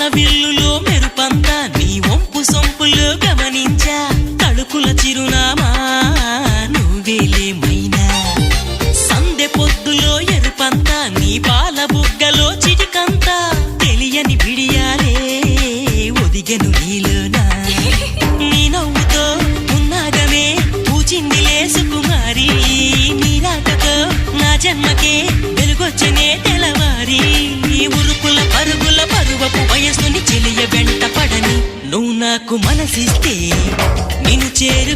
వాన విల్లులో మెరుపంతా నీ వంపు సొంపులో గమనించా తడుకుల చిరునామా నువ్వేలే మైనా సందె పొద్దులో ఎరుపంతా నీ పాల బుగ్గలో చిటికంతా తెలియని బిడియాలే ఒదిగెను నీలోనా నీ నవ్వుతో ఉన్నాగమే పూచిందిలే సుకుమారి నీ రాకతో నా జన్మకే వెలుగొచ్చనే తెలవారి ఉరుకుల పరుగుల పరువపు వయసుని చెలియ వెంట పడని నువ్వు నాకు మనసిస్తే నిన్ను చేరు